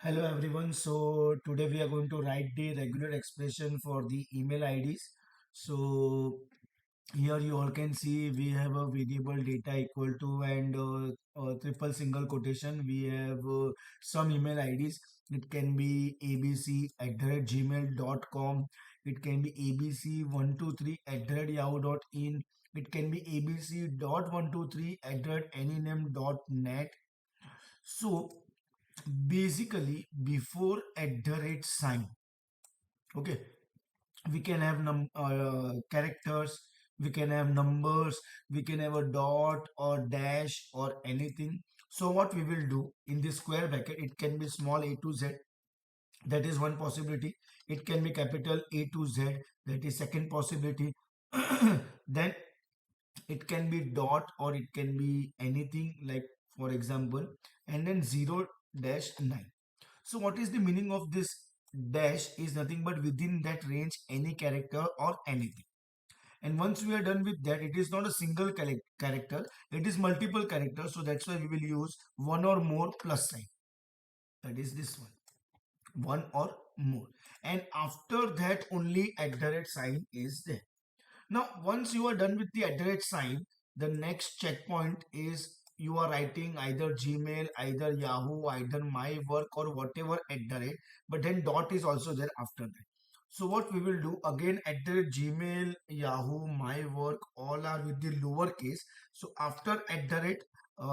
Hello everyone. So today we are going to write the regular expression for the email IDs. So here you all can see we have a variable data equal to and triple single quotation. We have some email IDs. It can be abc@gmail.com. It can be abc123@yahoo.in. It can be abc.123@anyname.net. So basically before at the rate sign, okay, we can have characters, we can have numbers, we can have a dot or dash or anything. So what we will do in this square bracket, it can be small a to z, that is one possibility. It can be capital A to Z, that is second possibility. Then it can be dot or it can be anything, like for example, and then 0 dash 9. So what is the meaning of this dash? Is nothing but within that range any character or anything. And once we are done with that, it is not a single character, it is multiple characters. So that's why we will use one or more plus sign. That is this one or more. And after that only at the rate sign is there. Now, once you are done with the at the rate sign, the next checkpoint is you are writing either Gmail, either Yahoo, either my work or whatever at the rate, but then dot is also there after that. So what we will do again, at the rate Gmail, Yahoo, my work, all are with the lowercase. So after at the rate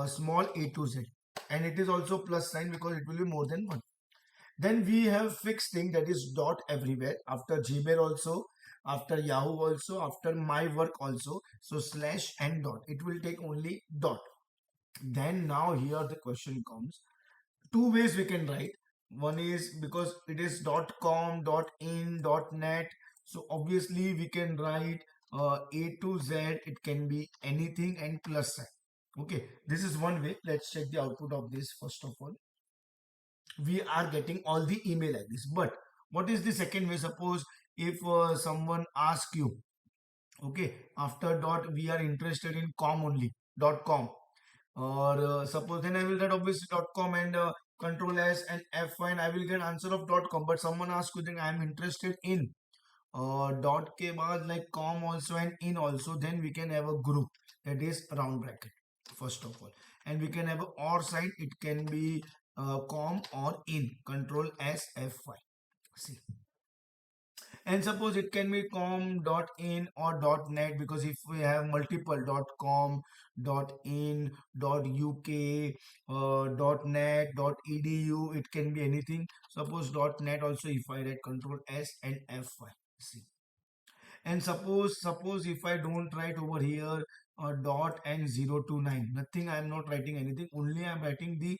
small a to z, and it is also plus sign because it will be more than one. Then we have fixed thing, that is dot everywhere, after Gmail also, after Yahoo also, after my work also. So slash and dot, it will take only dot. Then now here the question comes, two ways we can write. One is because it is .com, .in, .net. So obviously we can write A to Z, it can be anything and plus sign. Okay, this is one way. Let's check the output of this first of all. We are getting all the email IDs. But what is the second way? Suppose if someone asks you, okay, after dot we are interested in com only, .com, or suppose then I will get obviously .com and control S and F5 and I will get answer of .com. But someone asks you, then I am interested in dot ke baad like com also and in also, then we can have a group, that is round bracket first of all. And we can have a or sign, it can be com or in, control S F5. See, and suppose it can be com dot in or dot net, because if we have multiple dot com, dot in, dot uk, dot net, dot edu, it can be anything. Suppose dot net also, if I write control S and F5. See, and suppose if I don't write over here dot and 0 to 9, nothing, I am not writing anything, only I am writing the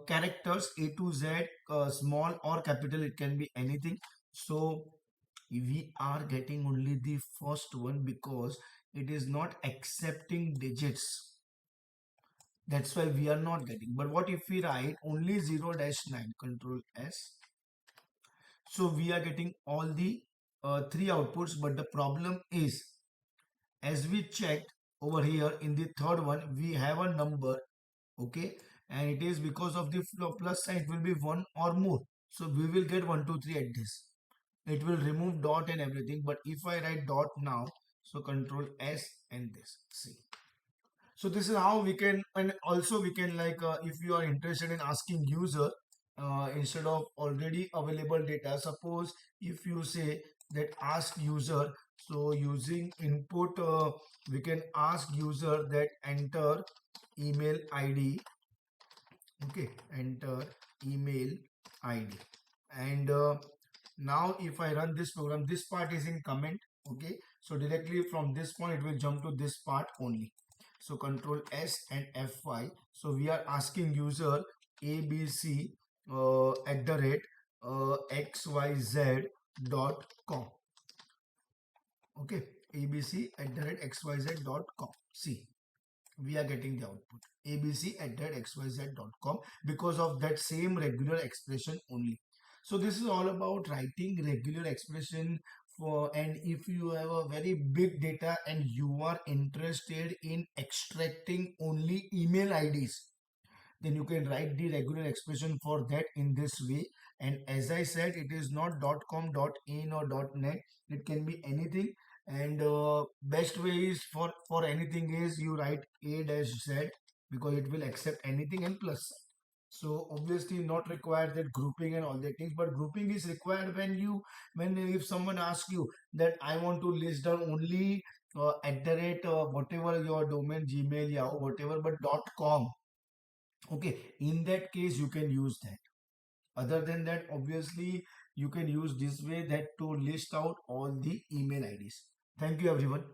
characters A to Z, small or capital, it can be anything. So we are getting only the first one because it is not accepting digits. That's why we are not getting. But what if we write only 0 dash 9, control S? So we are getting all the three outputs. But the problem is, as we checked over here in the third one, we have a number, okay, and it is because of the plus sign, it will be one or more. So we will get 1 2 3 at this. It will remove dot and everything. But if I write dot now, so control S and this, see. So this is how we can. And also we can, like if you are interested in asking user instead of already available data, suppose if you say that ask user, so using input we can ask user that enter email ID, okay, enter email ID. And now if I run this program, this part is in comment, okay, so directly from this point it will jump to this part only. So control S and F5. So we are asking user abc at the rate xyz.com, okay, abc at the rate xyz.com. See, we are getting the output abc at that xyz.com because of that same regular expression only. So this is all about writing regular expression for. And if you have a very big data and you are interested in extracting only email IDs, then you can write the regular expression for that in this way. And as I said, it is not .com, .in or .net. It can be anything. And best way is for anything is you write a-z, because it will accept anything, and plus sign. So obviously not required that grouping and all that things, but grouping is required when when if someone asks you that I want to list down only at the rate whatever your domain, Gmail, Yahoo, whatever, but .com. Okay, in that case you can use that. Other than that, obviously you can use this way, that to list out all the email IDs. Thank you everyone.